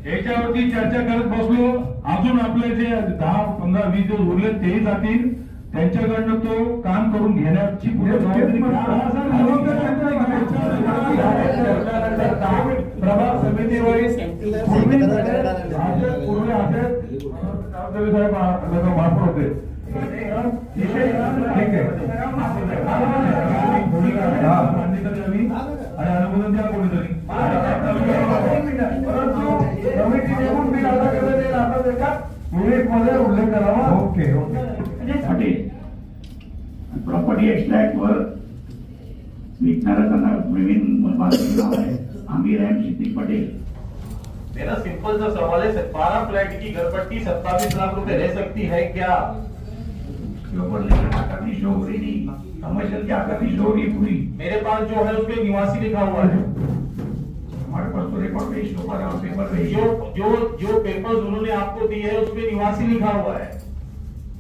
याच्यावरती चर्चा करत बसलो, अजून आपले जे 10, 15, 20 दिवस उरले तेही जातील. त्यांच्याकडनं तो काम करून घेण्याची प्रभाग समितीवरील पूर्वी साहेब महापौर होते. ठीक आहे, आणि अनुमोदन द्या कोणीतरी. परंतु कमिटी नेमून बिल अदा करण्यात येईल आता एका मध्ये उल्लेख करावा. Okay okay. प्रॉपर्टी एक्सट्रॅक्ट वर विकणारा नवीन आमिर एम सिद्दीक पटेल. मेरा सिंपल सा सवाल है, 12 फ्लैट की घरपट्टी 27 लाख रुपए रह सकती है क्या? शो हो रही नहीं, कमर्शियल क्या करनी शो हो रही पूरी. मेरे पास जो है उसपे निवासी लिखा हुआ है. हमारे पास तो रिकॉर्ड पेश हो पा रहा है पेपर पे. जो पेपर्स उन्होंने आपको दिए है उसपे निवासी लिखा हुआ है.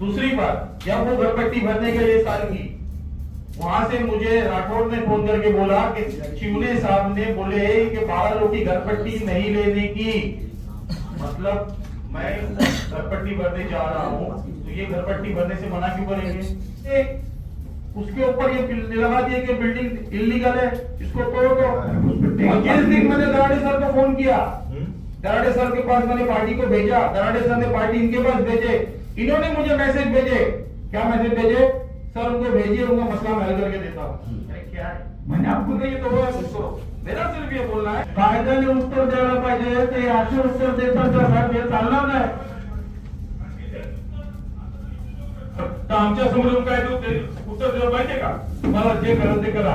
दूसरी बात, जब वो घरपट्टी भरने के लिए साल की, वहां से मुझे राठौड़ ने फोन करके बोला कि शिवने साहब ने बोले कि 12 लोग की घरपट्टी नहीं लेने की. मतलब मैं घरपट्टी भरने जा रहा हूँ, तो ये घरपट्टी भरने से मना क्यों करेंगे? उसके ऊपर ये लगा दिए कि बिल्डिंग इलीगल है, इसको तोड़ दो. जिस दिन मैंने दराड़े सर को फोन किया, दराड़े सर के पास मैंने पार्टी को भेजा, दराड़े सर ने पार्टी इनके पास भेजे, इन्होंने मुझे मैसेज भेजे. क्या मैसेज भेजे? सर उनको भेजिए, उनका मसला मैं हल करके देता हूँ. क्या है, मैंने आपको नहीं ये तोड़ा है, उसको मेरा सिर्फ ये बोलना है. कायद्याने उत्तर द्यायला पाहिजे. ते असे उत्तर देतात तर साहेब हे चालणार नाही. तर आमच्या समोरून काय उत्तर दिलं पाहिजे का? तुम्हाला जे करायचं ते करा.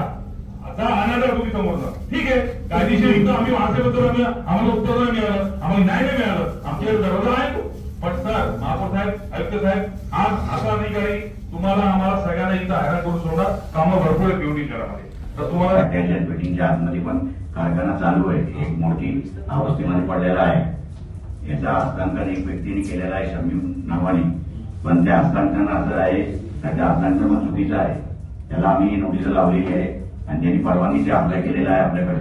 आता आणायला तुम्ही समोरचा ठीक आहे, कायदेशीर युक्त आम्ही वाचल्याबद्दल आम्हाला उत्तर नाही मिळालं, आम्हाला न्याय नाही मिळालं, आमच्याकडे दरवाजा आहे तो. पण सर, महापौर साहेब, आयुक्त साहेब, आज असा नाही काही तुम्हाला आम्हाला सगळ्यांना इथं हैराण करून सोडा. कामं भरपूर आहे पिवडी शहरामध्ये. तर तुम्हाला त्याच्या बिल्डिंगच्या आतमध्ये पण कारखाना चालू आहे. एक मोठी अवस्थेमध्ये पडलेला आहे. याचा हस्तांतरण एक व्यक्तीने केलेला आहे शमीम नावाने. पण त्या हस्तांतरण असं आहे, त्याच्या हस्तांतरण पण चुकीचं आहे. त्याला आम्ही नोटीस लावलेली आहे आणि त्यांनी परवानगीचे अप्लाय केलेला आहे आपल्याकडे.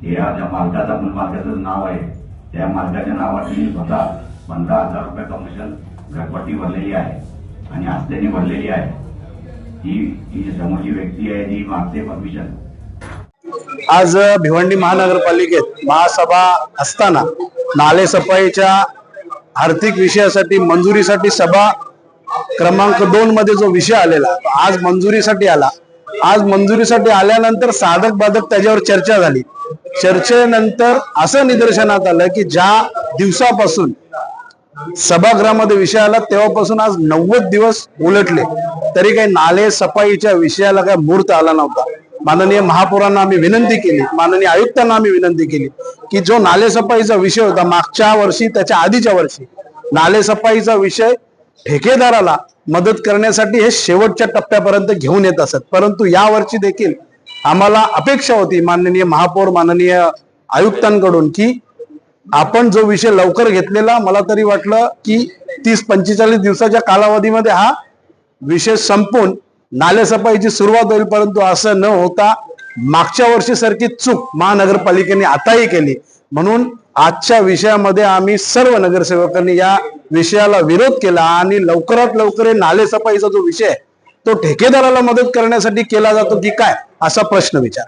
हे ज्या मालकाचा मूळ मालकाचं नाव आहे, त्या मालकाच्या नावाची स्वतः 15,000 रुपये कमिशन घरपट्टी भरलेली आहे आणि हस्त्याने भरलेली आहे. ही समोरची व्यक्ती आहे ती मागते परमिशन. आज भिवंडी महानगरपालिकेत महासभा असताना नाले सफाईच्या आर्थिक विषयासाठी मंजुरीसाठी सभा क्रमांक 2 मध्ये जो विषय आलेला आज मंजुरीसाठी आला. आज मंजुरीसाठी आल्यानंतर साधक बाधक त्याच्यावर चर्चा झाली. चर्चेनंतर असं निदर्शनात आलं की ज्या दिवसापासून सभागृहामध्ये विषय आला तेव्हापासून आज 90 दिवस उलटले तरी काही नाले सफाईच्या विषयाला काही मुहूर्त आला नव्हता. माननीय महापौरांना आम्ही विनंती केली, माननीय आयुक्तांना आम्ही विनंती केली की जो नाले सफाईचा विषय होता मागच्या वर्षी, त्याच्या आधीच्या वर्षी नाले सफाईचा विषय ठेकेदाराला मदत करण्यासाठी हे शेवटच्या टप्प्यापर्यंत घेऊन येत असत. परंतु यावर्षी देखील आम्हाला अपेक्षा होती माननीय महापौर, माननीय आयुक्तांकडून की आपण जो विषय लवकर घेतलेला, मला तरी वाटलं की 30-45 दिवसाच्या कालावधीमध्ये हा विषय संपून नाले सफाईची सुरुवात होईल. परंतु असं न होता मागच्या वर्षी सारखी चूक महानगरपालिकेने आताही केली. म्हणून आजच्या विषयामध्ये आम्ही सर्व नगरसेवकांनी या विषयाला विरोध केला आणि लवकरात लवकर नाले सफाईचा जो विषय आहे तो ठेकेदाराला मदत करण्यासाठी केला जातो की काय असा प्रश्न विचार